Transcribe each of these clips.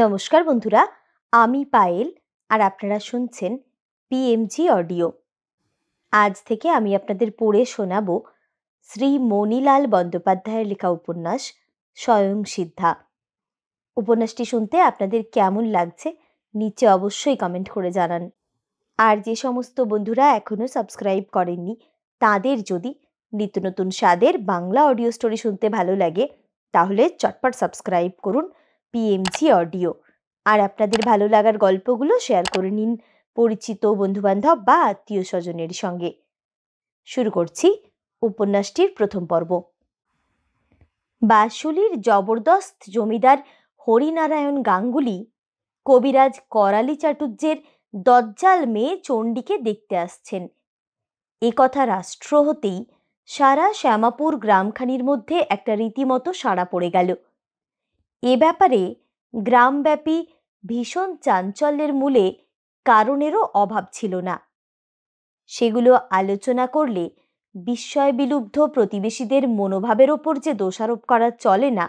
নমস্কার বন্ধুরা, আমি পায়েল আর আপনারা শুনছেন পিএমজি অডিও। আজ থেকে আমি আপনাদের পড়ে শোনাব শ্রী মণিলাল বন্দ্যোপাধ্যায়ের লেখা উপন্যাস স্বয়ংসিদ্ধা। উপন্যাসটি শুনতে আপনাদের কেমন লাগছে নিচে অবশ্যই কমেন্ট করে জানান। আর যে সমস্ত বন্ধুরা এখনো সাবস্ক্রাইব করেননি তাদের যদি নিত্য নতুন স্বাদের বাংলা অডিও স্টোরি শুনতে ভালো লাগে তাহলে চটপট সাবস্ক্রাইব করুন পিএমজি অডিও। আর আপনাদের ভালো লাগার গল্পগুলো শেয়ার করে নিন পরিচিত বন্ধুবান্ধব বা আত্মীয় স্বজনের সঙ্গে। শুরু করছি উপন্যাসটির প্রথম পর্ব। বাঁশুলির জবরদস্ত জমিদার হরিনারায়ণ গাঙ্গুলি কবিরাজ করালি চাটুর্যের দজ্জাল মেয়ে চণ্ডীকে দেখতে আসছেন। এ কথা রাষ্ট্র হতেই সারা শ্যামাপুর গ্রামখানির মধ্যে একটা রীতিমতো সাড়া পড়ে গেল। এ ব্যাপারে গ্রামব্যাপী ভীষণ চাঞ্চল্যের মূলে কারণেরও অভাব ছিল না। সেগুলো আলোচনা করলে বিস্ময় বিলুব্ধ প্রতিবেশীদের মনোভাবের ওপর যে দোষারোপ করা চলে না,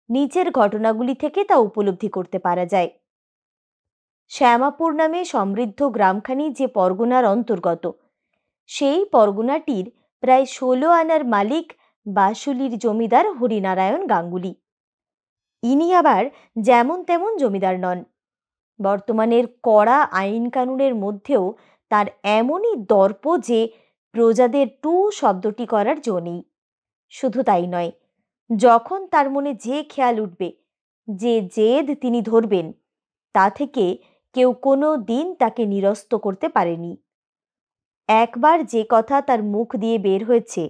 নিচের ঘটনাগুলি থেকে তা উপলব্ধি করতে পারা যায়। শ্যামাপুর নামে সমৃদ্ধ গ্রামখানি যে পরগনার অন্তর্গত, সেই পরগনাটির প্রায় 16 আনার মালিক বাঁশুলির জমিদার হরিনারায়ণ গাঙ্গুলি। ইনি আবার যেমন তেমন জমিদার নন। বর্তমানের কড়া আইন কানুনের মধ্যেও তার এমনই দর্প যে প্রজাদের টু শব্দটি করার জো নেই। শুধু তাই নয়, যখন তার মনে যে খেয়াল উঠবে, যে জেদ তিনি ধরবেন, তা থেকে কেউ কোনো দিন তাকে নিরস্ত করতে পারেনি। একবার যে কথা তার মুখ দিয়ে বের হয়েছে,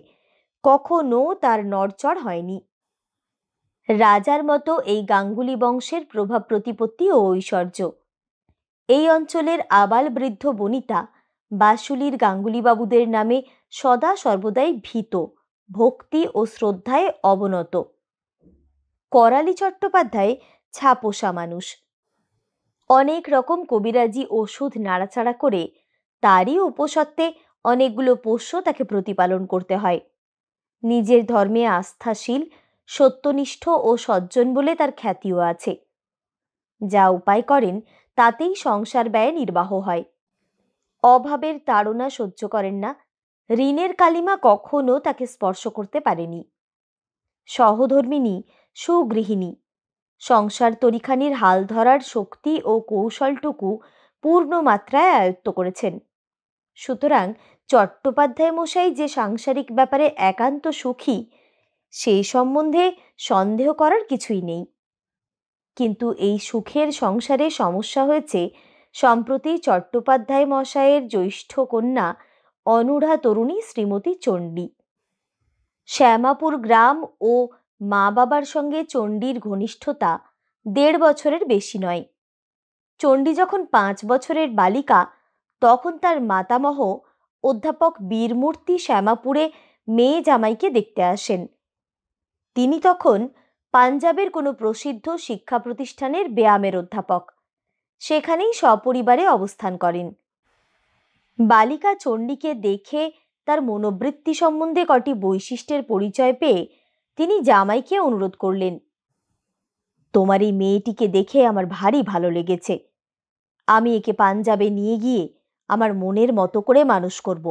কখনো তার নড়চড় হয়নি। রাজার মতো এই গাঙ্গুলি বংশের প্রভাব প্রতিপত্তি ও ঐশ্বর্য। এই অঞ্চলের আবাল বৃদ্ধ বনিতা বাঁশুলির গাঙ্গুলিবাবুদের নামে সদা সর্বদাই ভীত, ভক্তি ও শ্রদ্ধায় অবনত। করালি চট্টোপাধ্যায় ছাপোষা মানুষ। অনেক রকম কবিরাজি ওষুধ নাড়াচাড়া করে তারই উপসত্ত্বে অনেকগুলো পোষ্য তাকে প্রতিপালন করতে হয়। নিজের ধর্মে আস্থাশীল, সত্যনিষ্ঠ ও সজ্জন বলে তার খ্যাতিও আছে। যা উপায় করেন তাতেই সংসার ব্যয় নির্বাহ হয়। অভাবের তাড়না সহ্য করেন না, ঋণের কালিমা কখনো তাকে স্পর্শ করতে পারেনি। সহধর্মিণী, সুগৃহিণী, সংসার তরিখানির হাল ধরার শক্তি ও কৌশলটুকু পূর্ণ মাত্রায় আয়ত্ত করেছেন। সুতরাং চট্টোপাধ্যায় মশাই যে সাংসারিক ব্যাপারে একান্ত সুখী, সেই সম্বন্ধে সন্দেহ করার কিছুই নেই। কিন্তু এই সুখের সংসারে সমস্যা হয়েছে সম্প্রতি চট্টোপাধ্যায় মশাইয়ের জ্যৈষ্ঠ কন্যা অনুরা তরুণী শ্রীমতী চণ্ডী। শ্যামাপুর গ্রাম ও মা বাবার সঙ্গে চণ্ডীর ঘনিষ্ঠতা 1.5 বছরের বেশি নয়। চণ্ডী যখন 5 বছরের বালিকা, তখন তার মাতামহ অধ্যাপক বীরমূর্তি শ্যামাপুরে মেয়ে জামাইকে দেখতে আসেন। তিনি তখন পাঞ্জাবের কোনো প্রসিদ্ধ শিক্ষা প্রতিষ্ঠানের ব্যায়ামের অধ্যাপক। সেখানেই সপরিবারে অবস্থান করেন। বালিকা চণ্ডীকে দেখে তার মনোবৃত্তি সম্বন্ধে কটি বৈশিষ্ট্যের পরিচয় পেয়ে তিনি জামাইকে অনুরোধ করলেন, তোমার এই মেয়েটিকে দেখে আমার ভারী ভালো লেগেছে। আমি একে পাঞ্জাবে নিয়ে গিয়ে আমার মনের মতো করে মানুষ করব।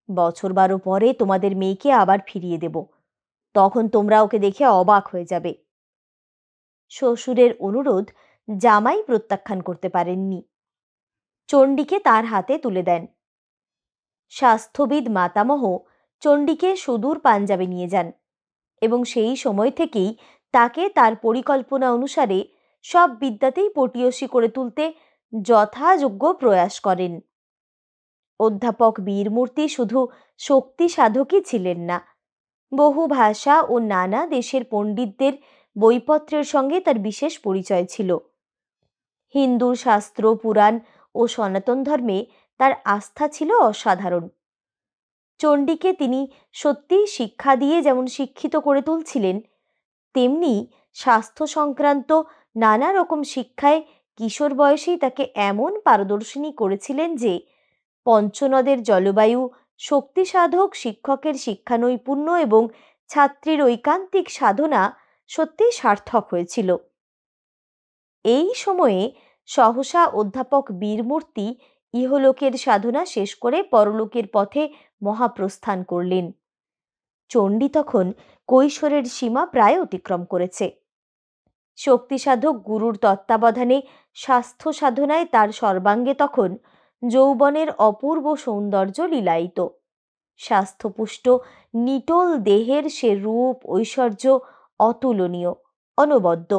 বছর 12 পরে তোমাদের মেয়েকে আবার ফিরিয়ে দেব, তখন তোমরা ওকে দেখে অবাক হয়ে যাবে। শ্বশুরের অনুরোধ জামাই প্রত্যাখ্যান করতে পারেননি। চণ্ডীকে তার হাতে তুলে দেন। স্বাস্থ্যবিদ মাতামহ চণ্ডীকে সুদূর পাঞ্জাবে নিয়ে যান এবং সেই সময় থেকেই তাকে তার পরিকল্পনা অনুসারে সব বিদ্যাতেই পটীয়সী করে তুলতে যথাযোগ্য প্রয়াস করেন। অধ্যাপক বীরমূর্তি শুধু শক্তি সাধকই ছিলেন না, বহু ভাষা ও নানা দেশের পণ্ডিতদের বইপত্রের সঙ্গে তার বিশেষ পরিচয় ছিল। হিন্দু শাস্ত্র, পুরাণ ও সনাতন ধর্মে তার আস্থা ছিল অসাধারণ। চণ্ডীকে তিনি সত্যিই শিক্ষা দিয়ে যেমন শিক্ষিত করে তুলছিলেন, তেমনি স্বাস্থ্য সংক্রান্ত নানা রকম শিক্ষায় কিশোর বয়সেই তাকে এমন পারদর্শিনী করেছিলেন যে পঞ্চনদের জলবায়ু, শক্তি সাধক শিক্ষকের শিক্ষানৈপুণ্য এবং ছাত্রীর ঐকান্তিক সাধনা সত্যিই সার্থক হয়েছিল। এই সময়ে সহসা অধ্যাপক বীরমূর্তি ইহলোকের সাধনা শেষ করে পরলোকের পথে মহাপ্রস্থান করলেন। চণ্ডী তখন কৈশোরের সীমা প্রায় অতিক্রম করেছে। শক্তিসাধক গুরুর তত্ত্বাবধানে স্বাস্থ্য সাধনায় তার সর্বাঙ্গে তখন যৌবনের অপূর্ব সৌন্দর্য লীলায়িত। স্বাস্থ্যপুষ্ট নিটোল দেহের সে রূপ ঐশ্বর্য অতুলনীয়, অনবদ্য।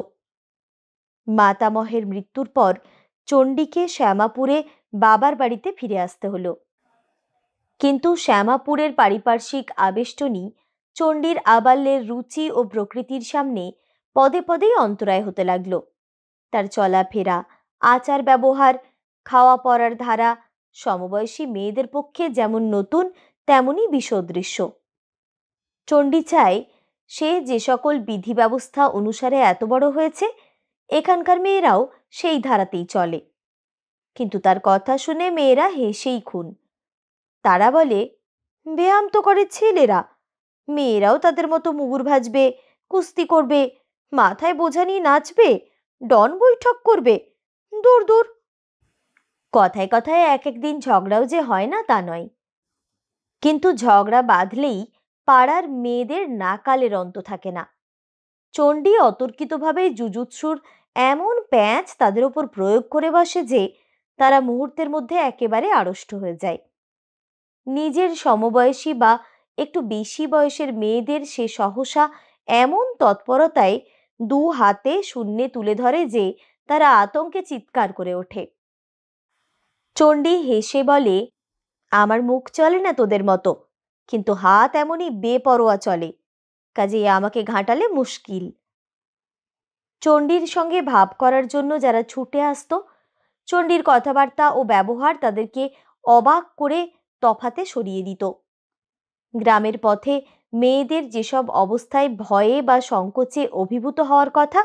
মাতামহের মৃত্যুর পর চণ্ডীকে শ্যামাপুরে বাবার বাড়িতে ফিরে আসতে হলো। কিন্তু শ্যামাপুরের পারিপার্শ্বিক আবেষ্টনী চণ্ডীর আবাল্যের রুচি ও প্রকৃতির সামনে পদে পদেই অন্তরায় হতে লাগল। তার চলাফেরা, আচার ব্যবহার, খাওয়া পড়ার ধারা সমবয়সী মেয়েদের পক্ষে যেমন নতুন তেমনই বিসদৃশ্য। চণ্ডী চায় সে যে সকল বিধি ব্যবস্থা অনুসারে এত বড় হয়েছে এখানকার মেয়েরাও সেই ধারাতেই চলে। কিন্তু তার কথা শুনে মেয়েরা হেসেই খুন। তারা বলে, ব্যায়াম তো করে ছেলেরা, মেয়েরাও তাদের মতো মুগুর ভাজবে, কুস্তি করবে, মাথায় বোঝা নিয়ে নাচবে, ডন বৈঠক করবে, দূর দূর। কথায় কথায় এক একদিন ঝগড়াও যে হয় না তা নয়, কিন্তু ঝগড়া বাঁধলেই পাড়ার মেয়েদের নাকালের অন্ত থাকে না। চণ্ডী অতর্কিতভাবে জুজুৎসুর এমন প্যাঁচ তাদের ওপর প্রয়োগ করে বসে যে তারা মুহূর্তের মধ্যে একেবারে আড়ষ্ট হয়ে যায়। নিজের সমবয়সী বা একটু বেশি বয়সের মেয়েদের সে সহসা এমন তৎপরতায় দু হাতে শূন্যে তুলে ধরে যে তারা আতঙ্কে চিৎকার করে ওঠে। চণ্ডী হেসে বলে, আমার মুখ চলে না তোদের মতো, কিন্তু হাত এমনই বেপরোয়া চলে, কাজেই আমাকে ঘাঁটালে মুশকিল। চণ্ডীর সঙ্গে ভাব করার জন্য যারা ছুটে আসত, চণ্ডীর কথাবার্তা ও ব্যবহার তাদেরকে অবাক করে তফাতে সরিয়ে দিত। গ্রামের পথে মেয়েদের যেসব অবস্থায় ভয়ে বা সংকোচে অভিভূত হওয়ার কথা,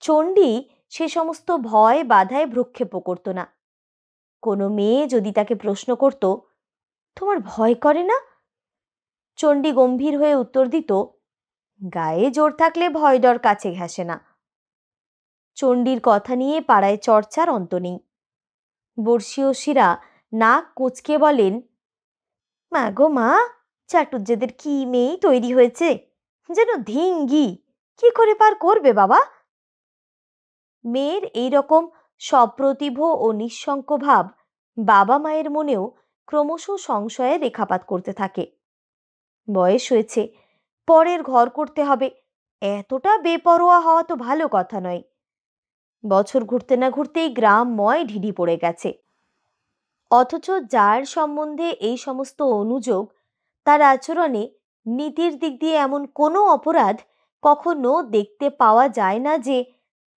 চণ্ডী সে সমস্ত ভয় বাধায় ভ্রুক্ষেপ করত না। কোনো মেয়ে যদি তাকে প্রশ্ন করত, তোমার ভয় করে না? চণ্ডী গম্ভীর হয়ে উত্তর দিত, গায়ে জোর থাকলে ভয় ডর কাছে ঘেঁষে না। চণ্ডীর কথা নিয়ে পাড়ায় চর্চার অন্ত নেই। বর্ষীয়সীরা নাক কুঁচকে বলেন, মা গো মা, চাটুজ্যেদের কি মেয়েই তৈরি হয়েছে, যেন ধিঙ্গি, কি করে পার করবে বাবা? মেয়ের এইরকম সপ্রতিভ ও নিঃশঙ্ক ভাব বাবা মায়ের মনেও ক্রমশ সংশয়ে রেখাপাত করতে থাকে। বয়স হয়েছে, পরের ঘর করতে হবে, এতটা বেপরোয়া হওয়া তো ভালো কথা নয়। বছর ঘুরতে না ঘুরতেই গ্রামময় ঢিঢি পড়ে গেছে। অথচ যার সম্বন্ধে এই সমস্ত অনুযোগ, তার আচরণে নীতির দিক দিয়ে এমন কোনো অপরাধ কখনো দেখতে পাওয়া যায় না যে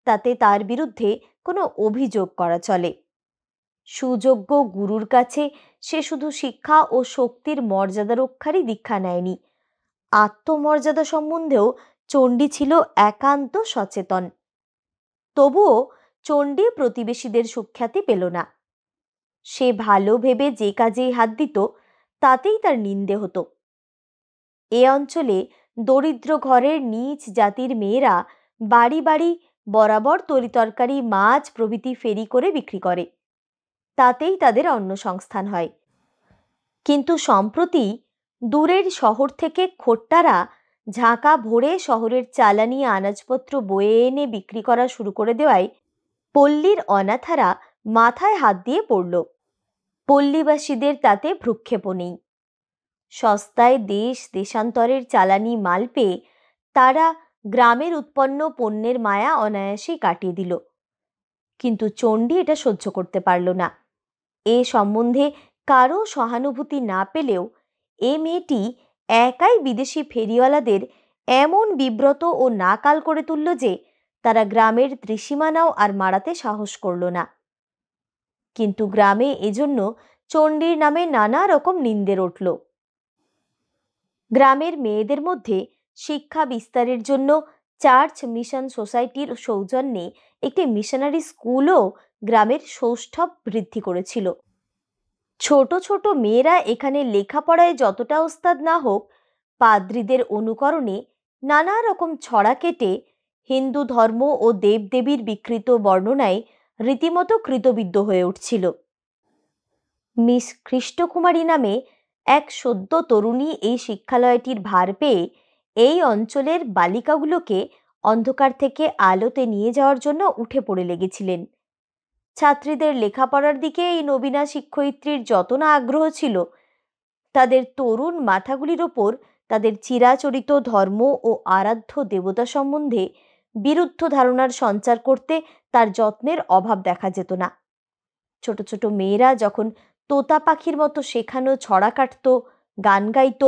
তাতে তার বিরুদ্ধে কোনো অভিযোগ করা চলে। সুযোগ্য গুরুর কাছে সে শুধু শিক্ষা ও শক্তির মর্যাদা রক্ষারই দীক্ষা নেয়নি, আত্মমর্যাদা সম্বন্ধেও চণ্ডী ছিল একান্ত সচেতন। তবুও চণ্ডী প্রতিবেশীদের সুখ্যাতি পেল না। সে ভালো ভেবে যে কাজেই হাত দিত তাতেই তার নিন্দে হতো। এ অঞ্চলে দরিদ্র ঘরের নীচ জাতির মেয়েরা বাড়ি বাড়ি বরাবর তরিতরকারি, মাছ প্রভৃতি ফেরি করে বিক্রি করে, তাতেই তাদের অন্নসংস্থান হয়। কিন্তু সম্প্রতি দূরের শহর থেকে খোট্টারা ঝাঁকা ভরে শহরের চালানি আনাজপত্র বয়ে এনে বিক্রি করা শুরু করে দেওয়ায় পল্লীর অনাথারা মাথায় হাত দিয়ে পড়ল। পল্লীবাসীদের তাতে ভ্রুক্ষেপও নেই। সস্তায় দেশ দেশান্তরের চালানি মাল পেয়ে তারা গ্রামের উৎপন্ন পণ্যের মায়া অনায়াসেই কাটিয়ে দিল। কিন্তু চণ্ডী এটা সহ্য করতে পারল না। এ সম্বন্ধে কারো সহানুভূতি না পেলেও এ মেয়েটি একাই বিদেশি ফেরিওয়ালাদের এমন বিব্রত ও নাকাল করে তুলল যে তারা গ্রামের ত্রিসীমানাও আর মারাতে সাহস করল না। কিন্তু গ্রামে এজন্য চণ্ডীর নামে নানা রকম নিন্দে রটল। গ্রামের মেয়েদের মধ্যে শিক্ষা বিস্তারের জন্য চার্চ মিশন সোসাইটির সৌজন্যে একটি মিশনারি স্কুলও গ্রামের সৌষ্ঠব বৃদ্ধি করেছিল। ছোট ছোট মেয়েরা এখানে লেখাপড়ায় যতটা ওস্তাদ না হোক, পাদ্রীদের অনুকরণে নানা রকম ছড়া কেটে হিন্দু ধর্ম ও দেবদেবীর বিকৃত বর্ণনায় রীতিমতো কৃতবিদ্ধ হয়ে উঠছিল। মিস কৃষ্ণকুমারী নামে এক সদ্য তরুণী এই শিক্ষালয়টির ভার পেয়ে এই অঞ্চলের বালিকাগুলোকে অন্ধকার থেকে আলোতে নিয়ে যাওয়ার জন্য উঠে পড়ে লেগেছিলেন। ছাত্রীদের লেখাপড়ার দিকে এই নবীনা শিক্ষয়িত্রীর যত না আগ্রহ ছিল, তাদের তরুণ মাথাগুলির ওপর তাদের চিরাচরিত ধর্ম ও আরাধ্য দেবতা সম্বন্ধে বিরুদ্ধ ধারণার সঞ্চার করতে তার যত্নের অভাব দেখা যেত না। ছোট ছোট মেয়েরা যখন তোতা পাখির মতো শেখানো ছড়া কাটত, গান গাইত,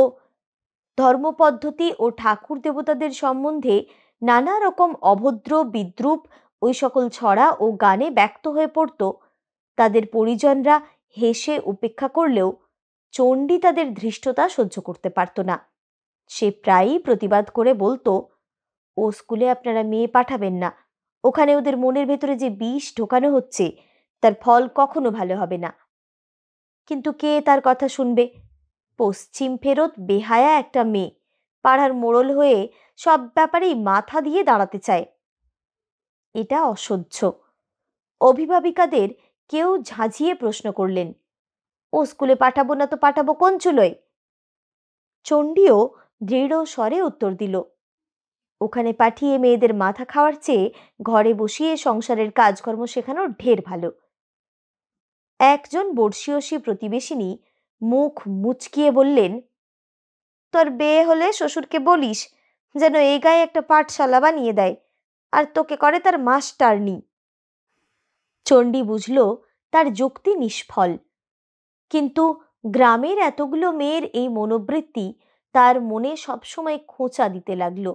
ধর্মপদ্ধতি ও ঠাকুর দেবতাদের সম্বন্ধে নানা রকম অভদ্র বিদ্রূপ ওই সকল ছড়া ও গানে ব্যক্ত হয়ে পড়ত, তাদের পরিজনরা হেসে উপেক্ষা করলেও চণ্ডী তাদের ধৃষ্টতা সহ্য করতে পারত না। সে প্রায়ই প্রতিবাদ করে বলতো, ও স্কুলে আপনারা মেয়ে পাঠাবেন না, ওখানে ওদের মনের ভেতরে যে বিষ ঢোকানো হচ্ছে তার ফল কখনো ভালো হবে না। কিন্তু কে তার কথা শুনবে? পশ্চিম ফেরত বেহায়া একটা মেয়ে পাড়ার মোড়ল হয়ে সব ব্যাপারেই মাথা দিয়ে দাঁড়াতে চায়। এটা অসহ্য। অভিভাবিকাদের কেউ ঝাঁঝিয়ে প্রশ্ন করলেন, ও স্কুলে পাঠাবো না তো পাঠাবো কোন চুলোয়? চণ্ডীও দৃঢ় স্বরে উত্তর দিল, ওখানে পাঠিয়ে মেয়েদের মাথা খাওয়ার চেয়ে ঘরে বসিয়ে সংসারের কাজকর্ম শেখানো ঢের ভালো। একজন বর্ষীয়সী প্রতিবেশিনী মুখ মুচকিয়ে বললেন, তোর বিয়ে হলে শ্বশুরকে বলিস যেন এই গায়ে একটা পাঠশালা বানিয়ে দেয়, আর তোকে করে তার মাস্টারনি। চণ্ডী বুঝল তার যুক্তি নিষ্ফল, কিন্তু গ্রামের এতগুলো মেয়ের এই মনোবৃত্তি তার মনে সবসময় খোঁচা দিতে লাগল।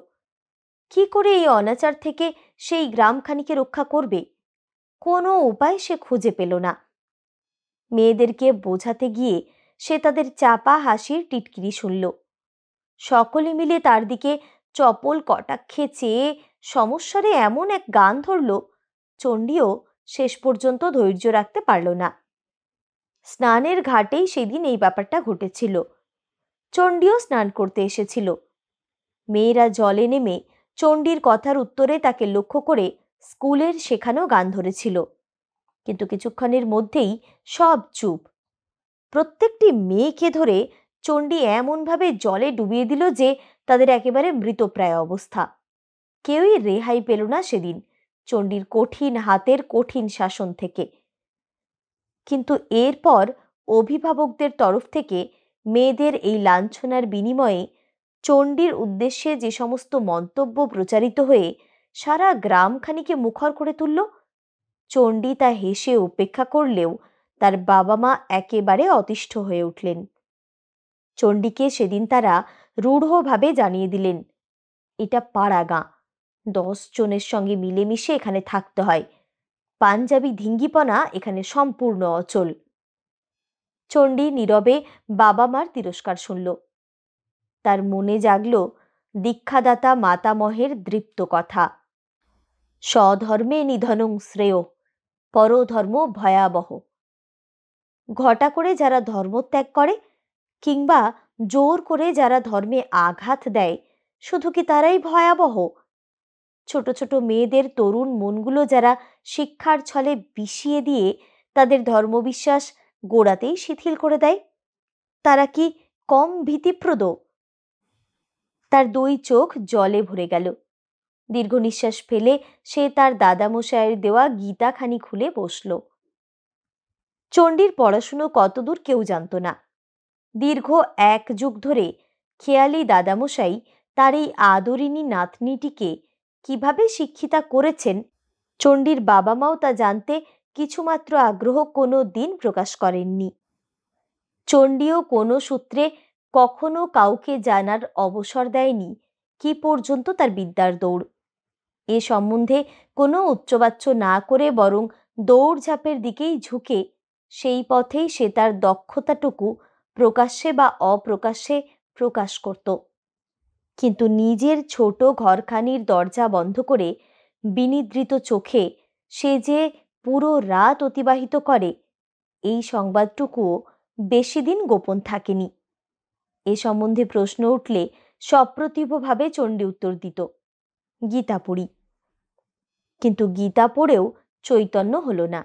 কি করে এই অনাচার থেকে সেই গ্রামখানিকে রক্ষা করবে? কোনো উপায় সে খুঁজে পেল না। মেয়েদেরকে বোঝাতে গিয়ে সে তাদের চাপা হাসির টিটকিরি শুনল। সকলে মিলে তার দিকে চপল কটাক্ষে চেয়ে সমস্যারে এমন এক গান ধরল, চণ্ডীও শেষ পর্যন্ত ধৈর্য রাখতে পারল না। স্নানের ঘাটেই সেদিন এই ব্যাপারটা ঘটেছিল। চণ্ডীও স্নান করতে এসেছিল। মেয়েরা জলে নেমে চণ্ডীর কথার উত্তরে তাকে লক্ষ্য করে স্কুলের শেখানো গান ধরেছিল, কিন্তু কিছুক্ষণের মধ্যেই সব চুপ। প্রত্যেকটি মেয়েকে ধরে চণ্ডী এমনভাবে জলে ডুবিয়ে দিল যে তাদের একেবারে মৃতপ্রায় অবস্থা। কেউই রেহাই পেল না সেদিন চণ্ডীর কঠিন হাতের কঠিন শাসন থেকে। কিন্তু এরপর অভিভাবকদের তরফ থেকে মেয়েদের এই লাঞ্ছনার বিনিময়ে চণ্ডীর উদ্দেশ্যে যে সমস্ত মন্তব্য প্রচারিত হয়ে সারা গ্রামখানিকে মুখর করে তুলল, চণ্ডী তা হেসে উপেক্ষা করলেও তার বাবা মা একেবারে অতিষ্ঠ হয়ে উঠলেন। চণ্ডীকে সেদিন তারা রূঢ়ভাবে জানিয়ে দিলেন, এটা পাড়া গাঁ, 10 জনের সঙ্গে মিলেমিশে এখানে থাকতে হয়, পাঞ্জাবি ধিঙ্গিপনা এখানে সম্পূর্ণ অচল। চণ্ডী নীরবে বাবা মার তিরস্কার শুনল। তার মনে জাগল দীক্ষাদাতা মাতামহের দৃপ্ত কথা, স্বধর্মে নিধনং শ্রেয়, পরধর্ম ভয়াবহ। ঘটা করে যারা ধর্মত্যাগ করে কিংবা জোর করে যারা ধর্মে আঘাত দেয়, শুধু কি তারাই ভয়াবহ? ছোট ছোট মেয়েদের তরুণ মনগুলো যারা শিক্ষার ছলে বিষিয়ে দিয়ে তাদের ধর্মবিশ্বাস গোড়াতেই শিথিল করে দেয়, তারা কি কম ভীতিপ্রদ? তার 2 চোখ জলে ভরে গেল। দীর্ঘ নিঃশ্বাস ফেলে সে তার দাদামশাইয়ের দেওয়া গীতাখানি খুলে বসল। চণ্ডীর পড়াশুনো কতদূর কেউ জানত না। দীর্ঘ 1 যুগ ধরে খেয়ালি দাদামশাই তার এই আদরিনী নাতনিটিকে কিভাবে শিক্ষিতা করেছেন, চণ্ডীর বাবা মাও তা জানতে কিছুমাত্র আগ্রহ কোনো দিন প্রকাশ করেননি। চণ্ডীও কোনো সূত্রে কখনো কাউকে জানার অবসর দেয়নি কি পর্যন্ত তার বিদ্যার দৌড়। এ সম্বন্ধে কোনো উচ্চবাচ্য না করে বরং দৌড়ঝাঁপের দিকেই ঝুঁকে সেই পথেই সে তার দক্ষতাটুকু প্রকাশ্যে বা অপ্রকাশ্যে প্রকাশ করত। কিন্তু নিজের ছোট ঘরখানির দরজা বন্ধ করে বিনিদ্রিত চোখে সে যে পুরো রাত অতিবাহিত করে, এই সংবাদটুকুও বেশি দিন গোপন থাকেনি। এ সম্বন্ধে প্রশ্ন উঠলে সপ্রতিভভাবে চণ্ডী উত্তর দিত, গীতা পড়ি, কিন্তু গীতা পড়েও চৈতন্য হলো না।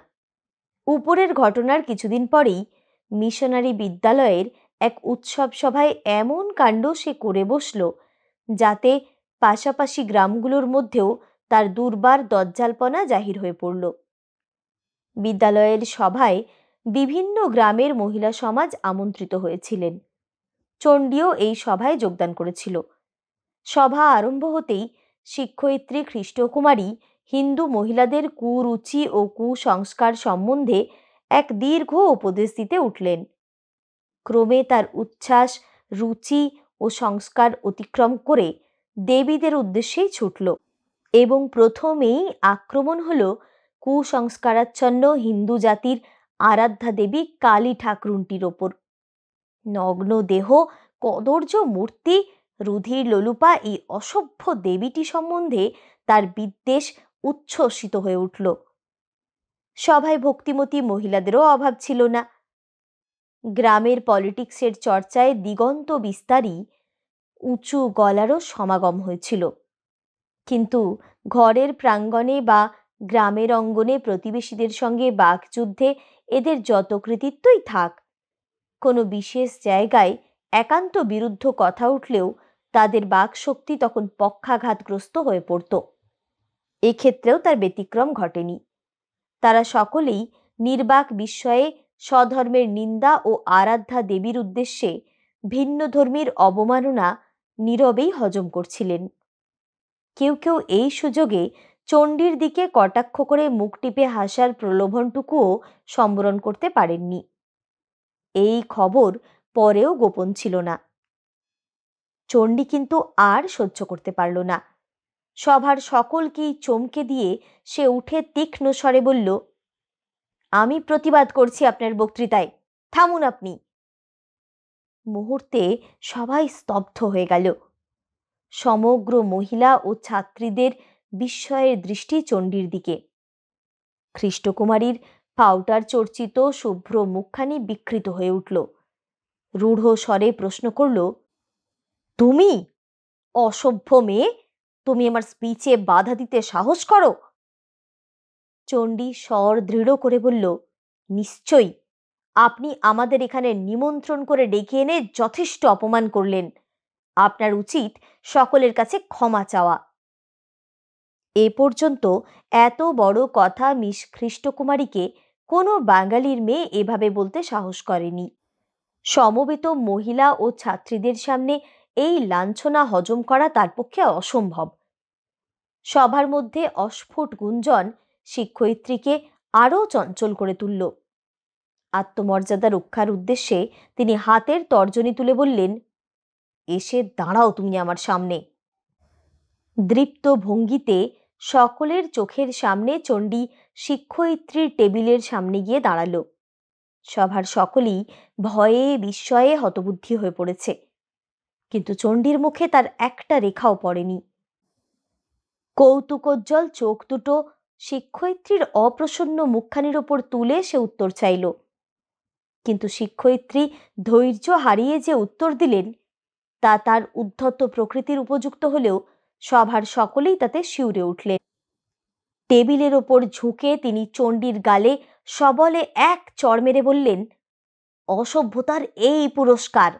উপরের ঘটনার কিছুদিন পরেই মিশনারি বিদ্যালয়ের এক উৎসব সভায় এমন কাণ্ড সে করে বসল, যাতে পাশাপাশি গ্রামগুলোর মধ্যেও তার দুর্বার দজ্জালপনা জাহির হয়ে পড়ল। বিদ্যালয়ের সভায় বিভিন্ন গ্রামের মহিলা সমাজ আমন্ত্রিত হয়েছিলেন। চণ্ডীও এই সভায় যোগদান করেছিল। সভা আরম্ভ হতেই শিক্ষয়িত্রী খ্রিস্টকুমারী হিন্দু মহিলাদের কুরুচি ও কুসংস্কার সম্বন্ধে এক দীর্ঘ উপদেশ দিতে উঠলেন। ক্রমে তার উচ্ছ্বাস, রুচি ও সংস্কার অতিক্রম করে দেবীদের উদ্দেশ্যেই ছুটল এবং প্রথমেই আক্রমণ হল কুসংস্কারাচ্ছন্ন হিন্দু জাতির আরাধ্যা দেবী কালী ঠাকুরুনটির ওপর। নগ্ন দেহ, কদর্য মূর্তি, রুধির লোলুপা এই অসভ্য দেবীটি সম্বন্ধে তার বিদ্বেষ উচ্ছ্বসিত হয়ে উঠল। সভায় ভক্তিমতী মহিলাদেরও অভাব ছিল না। গ্রামের পলিটিক্সের চর্চায় দিগন্ত বিস্তারী উঁচু গলারও সমাগম হয়েছিল। কিন্তু ঘরের প্রাঙ্গণে বা গ্রামের অঙ্গনে প্রতিবেশীদের সঙ্গে বাকযুদ্ধে এদের যত কৃতিত্বই থাক, কোনো বিশেষ জায়গায় একান্ত বিরুদ্ধ কথা উঠলেও তাদের বাকশক্তি তখন পক্ষাঘাতগ্রস্ত হয়ে পড়ত। এক্ষেত্রেও তার ব্যতিক্রম ঘটেনি। তারা সকলেই নির্বাক বিস্ময়ে স্বধর্মের নিন্দা ও আরাধ্যা দেবীর উদ্দেশ্যে ভিন্ন ধর্মীর অবমাননা নীরবেই হজম করছিলেন। কেউ কেউ এই সুযোগে চণ্ডীর দিকে কটাক্ষ করে মুখ টিপে হাসার প্রলোভনটুকুও সম্বরণ করতে পারেননি। এই খবর পরেও গোপন ছিল না। চণ্ডী কিন্তু আর সহ্য করতে পারল না। সভার সকলকেই চমকে দিয়ে সে উঠে তীক্ষ্ণ স্বরে বলল, আমি প্রতিবাদ করছি আপনার বক্তৃতায়, থামুন আপনি। মুহূর্তে সবাই স্তব্ধ হয়ে গেল। সমগ্র মহিলা ও ছাত্রীদের বিস্ময়ের দৃষ্টি চণ্ডীর দিকে। খ্রিস্টকুমারীর পাউডার চর্চিত শুভ্র মুখখানি বিকৃত হয়ে উঠল। রূঢ় স্বরে প্রশ্ন করল, তুমি অসভ্য মেয়ে, তুমি আমার স্পিচে বাধা দিতে সাহস করো? চণ্ডী স্বর দৃঢ় করে বলল, নিশ্চয়ই, আপনি আমাদের এখানে নিমন্ত্রণ করে ডেকে এনে যথেষ্ট অপমান করলেন। আপনার উচিত সকলের কাছে ক্ষমা চাওয়া। এ পর্যন্ত এত বড় কথা মিস খ্রিস্টকুমারীকে কোনো বাঙালির মেয়ে এভাবে বলতে সাহস করেনি। সমবেত মহিলা ও ছাত্রীদের সামনে এই লাঞ্ছনা হজম করা তার পক্ষে অসম্ভব। সভার মধ্যে অস্ফুট গুঞ্জন শিক্ষয়িত্রীকে আরও চঞ্চল করে তুলল। আত্মমর্যাদা রক্ষার উদ্দেশ্যে তিনি হাতের তর্জনী তুলে বললেন, এসে দাঁড়াও তুমি আমার সামনে। দৃপ্ত ভঙ্গিতে সকলের চোখের সামনে চণ্ডী শিক্ষয়িত্রীর টেবিলের সামনে গিয়ে দাঁড়ালো। সভার সকলেই ভয়ে বিস্ময়ে হতবুদ্ধি হয়ে পড়েছে, কিন্তু চণ্ডীর মুখে তার একটা রেখাও পড়েনি। কৌতুকোজ্জ্বল চোখ দুটো শিক্ষয়িত্রীর অপ্রসন্ন মুখখানির ওপর তুলে সে উত্তর চাইল, কিন্তু শিক্ষয়িত্রী ধৈর্য হারিয়ে যে উত্তর দিলেন তা তার উদ্ধত প্রকৃতির উপযুক্ত হলেও সভার সকলেই তাতে শিউরে উঠলেন। টেবিলের ওপর ঝুঁকে তিনি চণ্ডীর গালে সবলে এক চড় মেরে বললেন, অসভ্যতার এই পুরস্কার।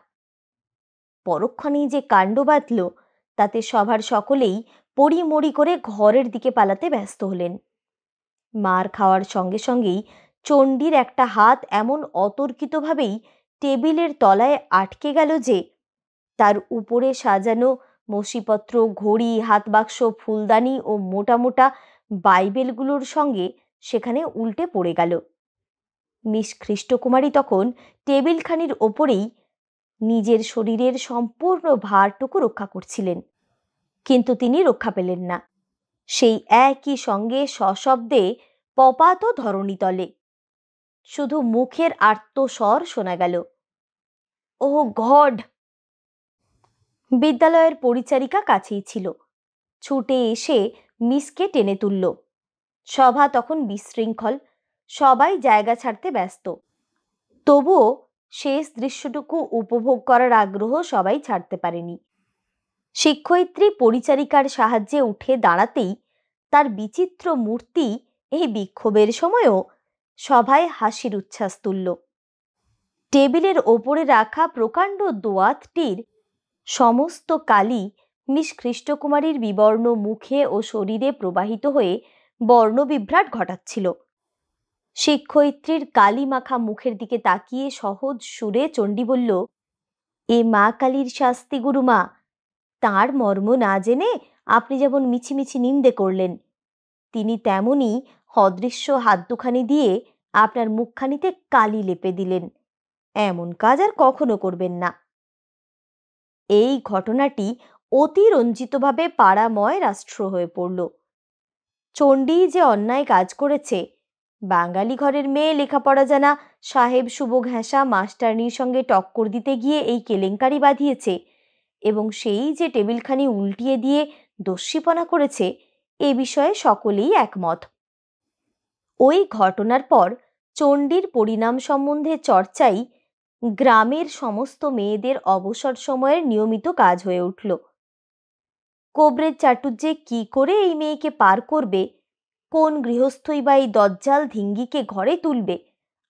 পরক্ষণেই যে কাণ্ড বাঁধল তাতে সভার সকলেই পড়িমড়ি করে ঘরের দিকে পালাতে ব্যস্ত হলেন। মার খাওয়ার সঙ্গে সঙ্গেই চণ্ডীর একটা হাত এমন অতর্কিতভাবেই টেবিলের তলায় আটকে গেল যে তার উপরে সাজানো মসিপত্র, ঘড়ি, হাতবাক্স, ফুলদানি ও মোটা মোটা বাইবেলগুলোর সঙ্গে সেখানে উল্টে পড়ে গেল। মিস খ্রিস্টকুমারী তখন টেবিলখানির ওপরেই নিজের শরীরের সম্পূর্ণ ভারটুকু রক্ষা করছিলেন, কিন্তু তিনি রক্ষা পেলেন না। সেই একই সঙ্গে সশব্দে পপাত ধরণীতলে শুধু মুখের আর্তস্বর শোনা গেল, ও গড! বিদ্যালয়ের পরিচারিকা কাছেই ছিল, ছুটে এসে মিসকে টেনে তুলল। সভা তখন বিশৃঙ্খল, সবাই জায়গা ছাড়তে ব্যস্ত। তবুও শেষ দৃশ্যটুকু উপভোগ করার আগ্রহ সবাই ছাড়তে পারেনি। শিক্ষয়িত্রী পরিচারিকার সাহায্যে উঠে দাঁড়াতেই তার বিচিত্র মূর্তি এই বিক্ষোভের সময়ও সভায় হাসির উচ্ছ্বাস তুলল। টেবিলের ওপরে রাখা প্রকাণ্ড দোয়াতটির সমস্ত কালি মিস কৃষ্ণকুমারীর বিবর্ণ মুখে ও শরীরে প্রবাহিত হয়ে বর্ণবিভ্রাট ঘটাচ্ছিল। শিক্ষয়িত্রীর কালি মাখা মুখের দিকে তাকিয়ে সহজ সুরে চণ্ডী বলল, এ মা কালীর শাস্তি গুরুমা। তাঁর মর্ম না জেনে আপনি যেমন মিছিমিছি নিন্দে করলেন, তিনি তেমনি অদৃশ্য হাত দুখানি দিয়ে আপনার মুখখানিতে কালি লেপে দিলেন। এমন কাজ আর কখনো করবেন না। এই ঘটনাটি অতিরঞ্জিতভাবে পাড়াময় রাষ্ট্র হয়ে পড়ল। চণ্ডী যে অন্যায় কাজ করেছে, বাঙালি ঘরের মেয়ে লেখাপড়া জানা সাহেব শুভ ঘেঁষা মাস্টারনির সঙ্গে টক্কর দিতে গিয়ে এই কেলেঙ্কারি বাঁধিয়েছে এবং সেই যে টেবিলখানি উল্টিয়ে দিয়ে দস্যিপনা করেছে, এ বিষয়ে সকলেই একমত। ওই ঘটনার পর চণ্ডীর পরিণাম সম্বন্ধে চর্চাই গ্রামের সমস্ত মেয়েদের অবসর সময়ের নিয়মিত কাজ হয়ে উঠল। কোবরেজ চাটুজ্জে কি করে এই মেয়েকে পার করবে, কোন গৃহস্থই বা এই দজ্জাল ধিঙ্গিকে ঘরে তুলবে,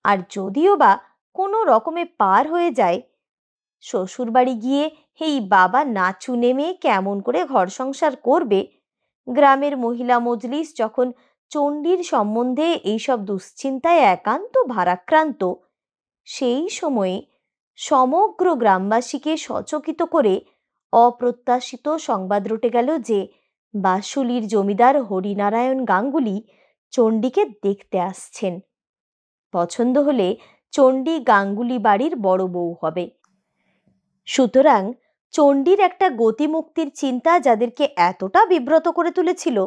আর যদিও বা কোনো রকমে পার হয়ে যায়, শ্বশুরবাড়ি গিয়ে এই বাবা নাচু নেমে কেমন করে ঘর সংসার করবে, গ্রামের মহিলা মজলিস যখন চণ্ডীর সম্বন্ধে এইসব দুশ্চিন্তায় একান্ত ভারাক্রান্ত, সেই সময়ে সমগ্র গ্রামবাসীকে সচকিত করে অপ্রত্যাশিত সংবাদ রটে গেল যে বাসুলির জমিদার হরিনারায়ণ গাঙ্গুলি চণ্ডীকে দেখতে আসছেন। পছন্দ হলে চণ্ডী গাঙ্গুলি বাড়ির বড় বউ হবে। সুতরাং চণ্ডীর একটা গতিমুক্তির চিন্তা যাদেরকে এতটা বিব্রত করে তুলেছিল,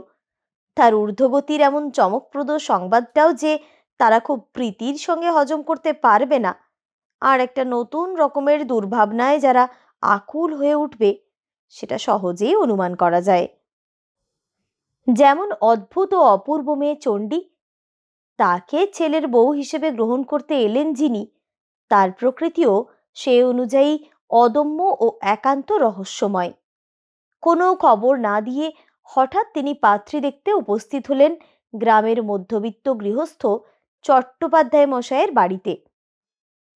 তার ঊর্ধ্বগতির এমন চমকপ্রদ সংবাদটাও যে তারা খুব প্রীতির সঙ্গে হজম করতে পারবে না, আর একটা নতুন রকমের দুর্ভাবনায় যারা আকুল হয়ে উঠবে, সেটা সহজেই অনুমান করা যায়। যেমন অদ্ভুত ও অপূর্ব মেয়ে চণ্ডী, তাকে ছেলের বউ হিসেবে গ্রহণ করতে এলেন যিনি, তার প্রকৃতিও সে অনুযায়ী অদম্য ও একান্ত রহস্যময়। কোনো খবর না দিয়ে হঠাৎ তিনি পাত্রী দেখতে উপস্থিত হলেন গ্রামের মধ্যবিত্ত গৃহস্থ চট্টোপাধ্যায় মশায়ের বাড়িতে।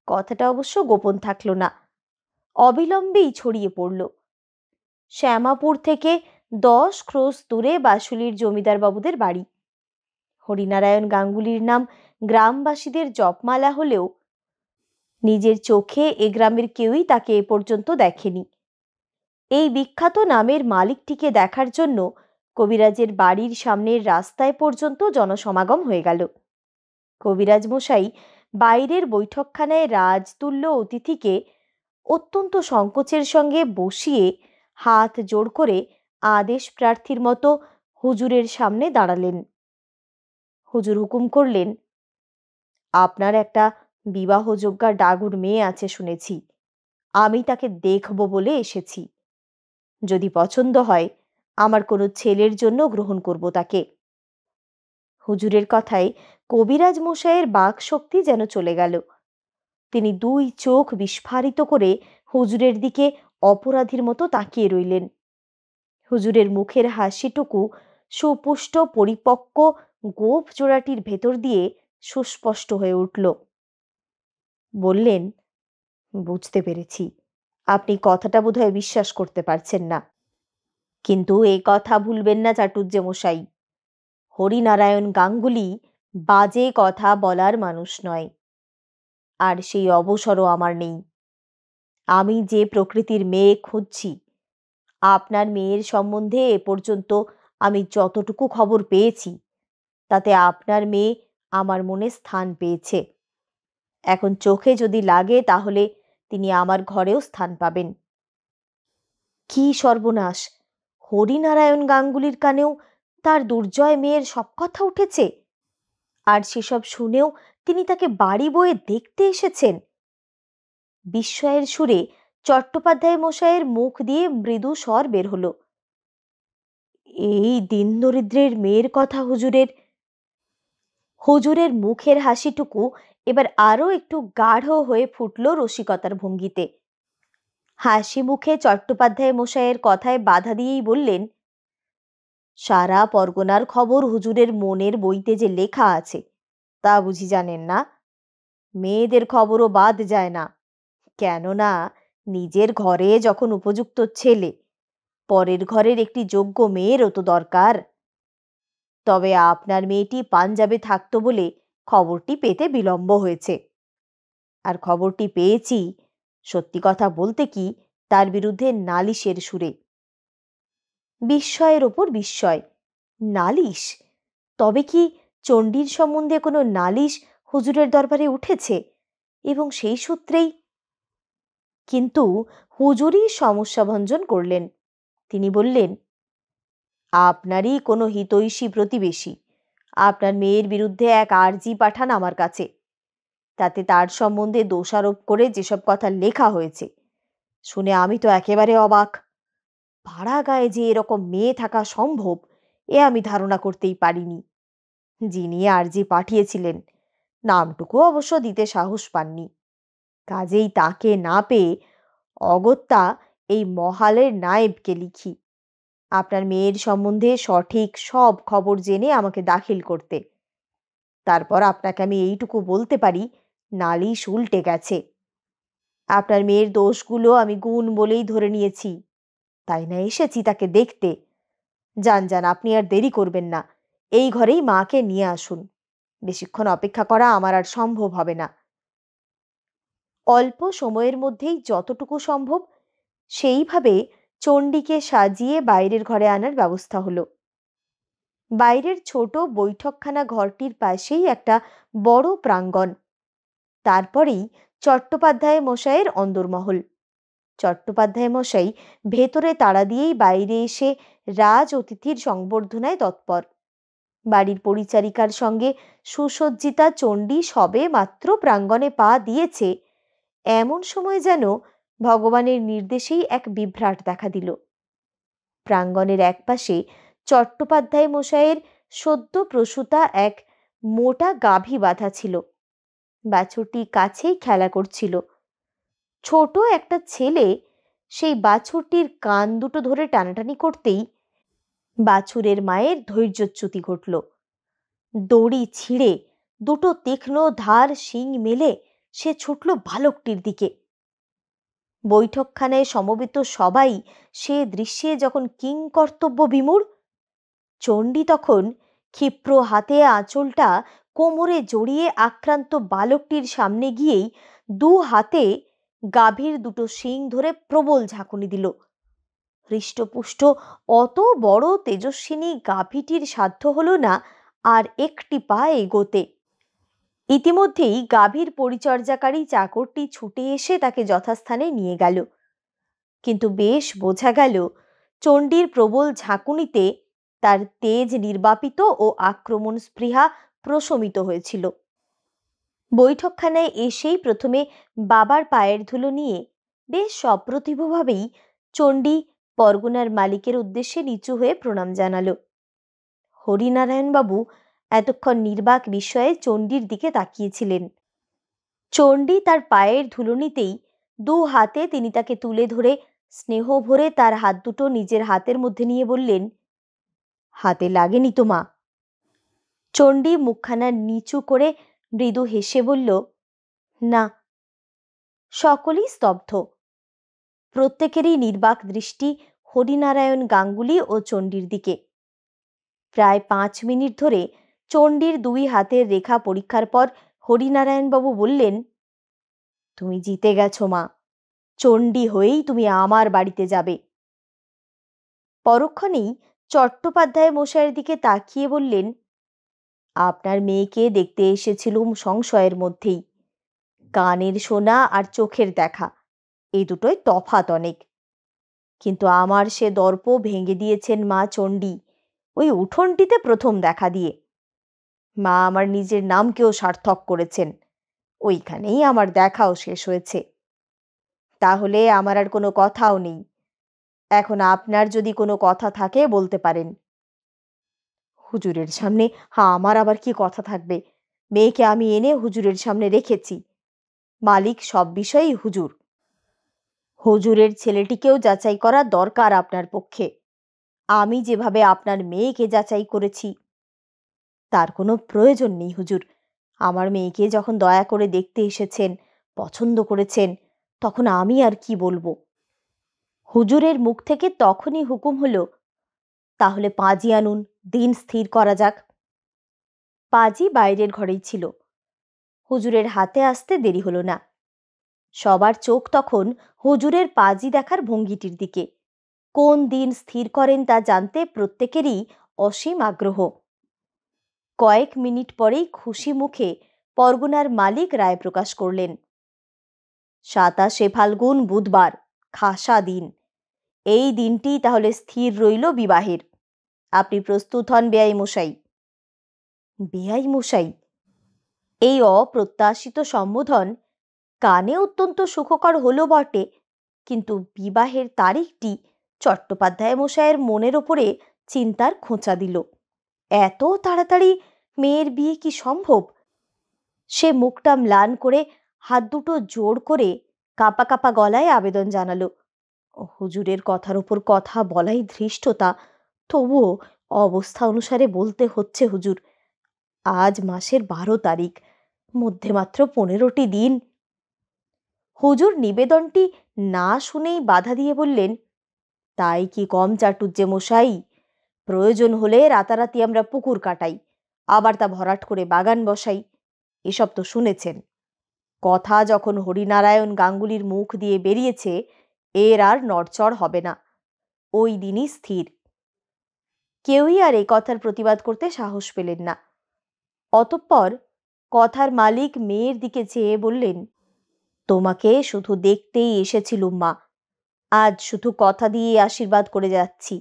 কথাটা অবশ্য গোপন থাকল না, অবিলম্বেই ছড়িয়ে পড়ল। শ্যামাপুর থেকে 10 ক্রোশ দূরে বাসুলির জমিদার বাবুদের বাড়ি। হরিনারায়ণ গাঙ্গুলির নাম গ্রামবাসীদের জপমালা হলেও নিজের চোখে এ গ্রামের কেউই তাকে এ পর্যন্ত দেখেনি। এই বিখ্যাত নামের মালিকটিকে দেখার জন্য কবিরাজের বাড়ির সামনের রাস্তায় পর্যন্ত জনসমাগম হয়ে গেল। কবিরাজ মশাই বাইরের বৈঠকখানায় রাজতুল্য অতিথিকে অত্যন্ত সংকোচের সঙ্গে বসিয়ে হাত জোড় করে আদেশ প্রার্থীর মতো হুজুরের সামনে দাঁড়ালেন। হুজুর হুকুম করলেন, আপনার একটা বিবাহযোগ্যা ডাগুর মেয়ে আছে শুনেছি, আমি তাকে দেখব বলে এসেছি। যদি পছন্দ হয় আমার কোনো ছেলের জন্য গ্রহণ করব তাকে। হুজুরের কথায় কবিরাজ মশাইয়ের বাক শক্তি যেন চলে গেল। তিনি 2 চোখ বিস্ফারিত করে হুজুরের দিকে অপরাধীর মতো তাকিয়ে রইলেন। হুজুরের মুখের হাসিটুকু সুপুষ্ট পরিপক্ক গোঁফ জোড়াটির ভেতর দিয়ে সুস্পষ্ট হয়ে উঠল। বললেন, বুঝতে পেরেছি, আপনি কথাটা বোধহয় বিশ্বাস করতে পারছেন না, কিন্তু এ কথা ভুলবেন না চাটুজ্জে মশাই, হরিনারায়ণ গাঙ্গুলি বাজে কথা বলার মানুষ নয়, আর সেই অবসরও আমার নেই। আমি যে প্রকৃতির মেয়ে খুঁজছি, আপনার মেয়ের সম্বন্ধে এ পর্যন্ত আমি যতটুকু খবর পেয়েছি, তাতে আপনার মেয়ে আমার মনে স্থান পেয়েছে। এখন চোখে যদি লাগে তাহলে তিনি আমার ঘরেও স্থান পাবেন। কি সর্বনাশ! হরিনারায়ণ গাঙ্গুলির কানেও তার দুর্জয় মেয়ের সব কথা উঠেছে, আর সেসব শুনেও তিনি তাকে বাড়ি বয়ে দেখতে এসেছেন। বিস্ময়ের সুরে চট্টোপাধ্যায় মশাইয়ের মুখ দিয়ে মৃদু স্বর বের হলো, এই দীনদরিদ্রের মেয়ের কথা হুজুরের মুখের হাসিটুকু এবার আরো একটু গাঢ় হয়ে ফুটল রসিকতার ভঙ্গিতে। হাসি মুখে চট্টোপাধ্যায় মশাইয়ের কথায় বাধা দিয়েই বললেন, সারা পরগনার খবর হুজুরের মনের বইতে যে লেখা আছে তা বুঝি জানেন না? মেয়েদের খবরও বাদ যায় না, কেননা নিজের ঘরে যখন উপযুক্ত ছেলে, পরের ঘরের একটি যোগ্য মেয়েরও তো দরকার। তবে আপনার মেয়েটি পাঞ্জাবে থাকতো বলে খবরটি পেতে বিলম্ব হয়েছে। আর খবরটি পেয়েছি, সত্যি কথা বলতে কি, তার বিরুদ্ধে নালিশের সুরে। বিস্ময়ের ওপর বিস্ময়। নালিশ? তবে কি চণ্ডীর সম্বন্ধে কোনো নালিশ হুজুরের দরবারে উঠেছে? এবং সেই সূত্রেই কিন্তু হুজুরই সমস্যা ভঞ্জন করলেন। তিনি বললেন, আপনারই কোনো হিতৈষী প্রতিবেশী আপনার মেয়ের বিরুদ্ধে এক আর্জি পাঠান আমার কাছে। তাতে তার সম্বন্ধে দোষারোপ করে যেসব কথা লেখা হয়েছে, শুনে আমি তো একেবারে অবাক। ভাড়া গায়ে যে এরকম মেয়ে থাকা সম্ভব, এ আমি ধারণা করতেই পারিনি। যিনি আর্জি পাঠিয়েছিলেন, নামটুকু অবশ্য দিতে সাহস পাননি। কাজেই তাকে না পেয়ে অগত্যা এই মহালের নায়েবকে লিখি আপনার মেয়ের সম্বন্ধে সঠিক সব খবর জেনে আমাকে দাখিল করতে। তারপর আপনাকে আমি এইটুকু বলতে পারি, নালিশ উল্টে গেছে। আপনার মেয়ের দোষগুলো আমি গুণ বলেই ধরে নিয়েছি, তাই না এসেছি তাকে দেখতে। যান যান, আপনি আর দেরি করবেন না, এই ঘরেই মাকে নিয়ে আসুন। বেশিক্ষণ অপেক্ষা করা আমার আর সম্ভব হবে না। অল্প সময়ের মধ্যেই যতটুকু সম্ভব সেইভাবে চণ্ডীকে সাজিয়ে বাইরের ঘরে আনার ব্যবস্থা হলো। বাইরের ছোট বৈঠকখানা ঘরটির পাশেই একটা বড় প্রাঙ্গণ। তারপরেই চট্টোপাধ্যায় মশাইয়ের অন্দরমহল। চট্টোপাধ্যায় মশাই ভেতরে তাড়া দিয়েই বাইরে এসে রাজ অতিথির সংবর্ধনায় তৎপর। বাড়ির পরিচারিকার সঙ্গে সুসজ্জিতা চণ্ডী সবে মাত্র প্রাঙ্গণে পা দিয়েছে, এমন সময় যেন ভগবানের নির্দেশেই এক বিভ্রাট দেখা দিল। প্রাঙ্গণের একপাশে চট্টোপাধ্যায় মশাইয়ের সদ্য প্রসূতা এক মোটা গাভী বাঁধা ছিল। বাছুরটি কাছেই খেলা করছিল। ছোট একটা ছেলে সেই বাছুরটির কান দুটো ধরে টানাটানি করতেই বাছুরের মায়ের ধৈর্যচ্যুতি ঘটল। দড়ি ছিঁড়ে দুটো তীক্ষ্ণ ধার শিং মেলে সে ছুটল বালকটির দিকে। বৈঠকখানায় সমবেত সবাই সে দৃশ্যে যখন কিংকর্তব্য বিমূঢ়, চণ্ডী তখন ক্ষিপ্র হাতে আঁচলটা কোমরে জড়িয়ে আক্রান্ত বালকটির সামনে গিয়েই দু হাতে গাভীর দুটো শিং ধরে প্রবল ঝাঁকুনি দিল। হৃষ্টপুষ্ট অত বড় তেজস্বিনী গাভীটির সাধ্য হলো না আর একটি পা এগোতে। ইতিমধ্যেই গাভীর পরিচর্যাকারী চাকরটি ছুটে এসে তাকে যথাস্থানে নিয়ে গেল। কিন্তু বেশ বোঝা গেল চণ্ডীর প্রবল ঝাঁকুনিতে তার তেজ নির্বাপিত ও আক্রমণ স্পৃহা প্রশমিত হয়েছিল। বৈঠকখানায় এসেই প্রথমে বাবার পায়ের ধুলো নিয়ে বেশ সপ্রতিভভাবেই চণ্ডী পরগনার মালিকের উদ্দেশ্যে নিচু হয়ে প্রণাম জানালো। হরিনারায়ণবাবু এতক্ষণ নির্বাক বিস্ময়ে চণ্ডীর দিকে তাকিয়েছিলেন। চণ্ডী তার পায়ের ধুলো নিতেই দু হাতে তিনি তাকে তুলে ধরে স্নেহ ভরে তার হাত দুটো নিজের হাতের মধ্যে নিয়ে বললেন, হাতে লাগেনি তো মা? চণ্ডী মুখখানা নিচু করে মৃদু হেসে বলল, না। সকলেই স্তব্ধ। প্রত্যেকেরই নির্বাক দৃষ্টি হরিনারায়ণ গাঙ্গুলি ও চণ্ডীর দিকে। প্রায় 5 মিনিট ধরে চণ্ডীর দুই হাতের রেখা পরীক্ষার পর হরিনারায়ণবাবু বললেন, তুমি জিতে গেছো মা, চণ্ডী হয়েই তুমি আমার বাড়িতে যাবে। পরক্ষণেই চট্টোপাধ্যায় মশাইয়ের দিকে তাকিয়ে বললেন, আপনার মেয়েকে দেখতে এসেছিলুম সংশয়ের মধ্যেই। কানের শোনা আর চোখের দেখা, এই দুটোই তফাৎ অনেক। কিন্তু আমার সে দর্প ভেঙে দিয়েছেন মা চণ্ডী ওই উঠোনটিতে প্রথম দেখা দিয়ে। মা আমার নিজের নামকেও সার্থক করেছেন, ওইখানেই আমার দেখাও শেষ হয়েছে। তাহলে আমার আর কোনো কথাও নেই। এখন আপনার যদি কোনো কথা থাকে বলতে পারেন। হুজুরের সামনে আমার আবার কি কথা থাকবে? মেয়েকে আমি এনে হুজুরের সামনে রেখেছি। মালিক সব বিষয়েই হুজুর। হুজুরের ছেলেটিকেও যাচাই করা দরকার আপনার পক্ষে। আমি যেভাবে আপনার মেয়েকে যাচাই করেছি। তার কোনো প্রয়োজন নেই হুজুর। আমার মেয়েকে যখন দয়া করে দেখতে এসেছেন, পছন্দ করেছেন, তখন আমি আর কি বলবো। হুজুরের মুখ থেকে তখনই হুকুম হলো, তাহলে পাঁজি আনুন, দিন স্থির করা যাক। পাঁজি বাইরের ঘরেই ছিল। হুজুরের হাতে আসতে দেরি হলো না। সবার চোখ তখন হুজুরের পাঁজি দেখার ভঙ্গিটির দিকে। কোন দিন স্থির করেন তা জানতে প্রত্যেকেরই অসীম আগ্রহ। কয়েক মিনিট পরেই খুশি মুখে পরগনার মালিক রায় প্রকাশ করলেন, 27শে ফাল্গুন বুধবার, খাসা দিন। এই দিনটি তাহলে স্থির রইল বিবাহের। আপনি প্রস্তুত হন বেয়াই মশাই। বেয়াই মশাই, এই অপ্রত্যাশিত সম্বোধন কানে অত্যন্ত সুখকর হলো বটে, কিন্তু বিবাহের তারিখটি চট্টোপাধ্যায় মশাইয়ের মনের ওপরে চিন্তার খোঁচা দিল। এত তাড়াতাড়ি মেয়ের বিয়ে কি সম্ভব? সে মুখটা ম্লান করে হাত দুটো জোড় করে কাঁপা কাঁপা গলায় আবেদন জানালো। হুজুরের কথার উপর কথা বলাই ধৃষ্টতা, তবুও অবস্থা অনুসারে বলতে হচ্ছে হুজুর। আজ মাসের 12 তারিখ, মধ্যে মাত্র 15টি দিন। হুজুর নিবেদনটি না শুনেই বাধা দিয়ে বললেন, তাই কি কম চাটুজ্জে মশাই? প্রয়োজন হলে রাতারাতি আমরা পুকুর কাটাই, আবার তা ভরাট করে বাগান বসাই। এসব তো শুনেছেন। কথা যখন হরিনারায়ণ গাঙ্গুলির মুখ দিয়ে বেরিয়েছে, এর আর নড়চড় হবে না। ওই দিনই স্থির। কেউই আর এই কথার প্রতিবাদ করতে সাহস পেলেন না। অতঃপর কথার মালিক মেয়ের দিকে চেয়ে বললেন, তোমাকে শুধু দেখতেই এসেছিলুম মা, আজ শুধু কথা দিয়ে আশীর্বাদ করে যাচ্ছি।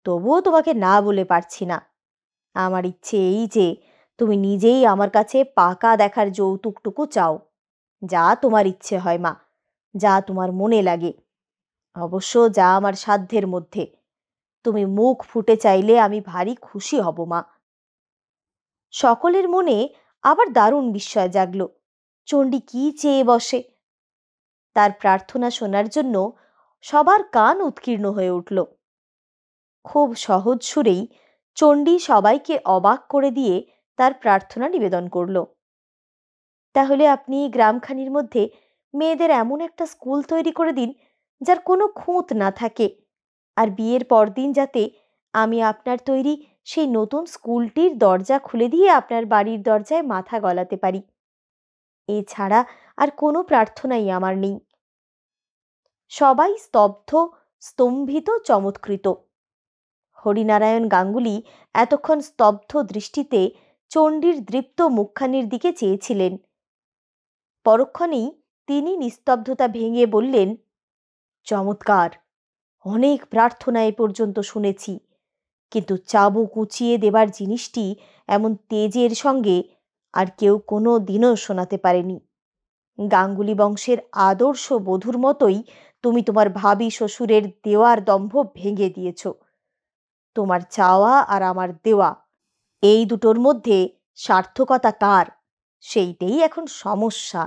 তবুও তোমাকে না বলে পারছি না। আমার ইচ্ছে এই যে তুমি নিজেই আমার কাছে পাকা দেখার যৌতুকটুকু চাও। যা তোমার ইচ্ছে হয় মা, যা তোমার মনে লাগে, অবশ্য যা আমার সাধ্যের মধ্যে। তুমি মুখ ফুটে চাইলে আমি ভারী খুশি হব মা। সকলের মনে আবার দারুণ বিস্ময় জাগল। চণ্ডী কি চেয়ে বসে? তার প্রার্থনা শোনার জন্য সবার কান উৎকীর্ণ হয়ে উঠল। খুব সহজ সুরেই চণ্ডী সবাইকে অবাক করে দিয়ে তার প্রার্থনা নিবেদন করল, তাহলে আপনি গ্রামখানির মধ্যে মেয়েদের এমন একটা স্কুল তৈরি করে দিন যার কোনো খুঁত না থাকে, আর বিয়ের পরদিন যাতে আমি আপনার তৈরি সেই নতুন স্কুলটির দরজা খুলে দিয়ে আপনার বাড়ির দরজায় মাথা গলাতে পারি। এছাড়া আর কোনো প্রার্থনাই আমার নেই। সবাই স্তব্ধ, স্তম্ভিত, চমৎকৃত। হরিনারায়ণ গাঙ্গুলি এতক্ষণ স্তব্ধ দৃষ্টিতে চণ্ডীর দৃপ্ত মুখখানির দিকে চেয়েছিলেন। পরক্ষণেই তিনি নিস্তব্ধতা ভেঙে বললেন, চমৎকার! অনেক প্রার্থনা এ পর্যন্ত শুনেছি, কিন্তু চাবুক উঁচিয়ে দেবার জিনিসটি এমন তেজের সঙ্গে আর কেউ কোনো দিনও শোনাতে পারেনি। গাঙ্গুলি বংশের আদর্শ বধূর মতোই তুমি তোমার ভাবি শ্বশুরের দেওয়ার দম্ভ ভেঙে দিয়েছ। তোমার চাওয়া আর আমার দেওয়া, এই দুটোর মধ্যে সার্থকতা কার, সেইটাই এখন সমস্যা।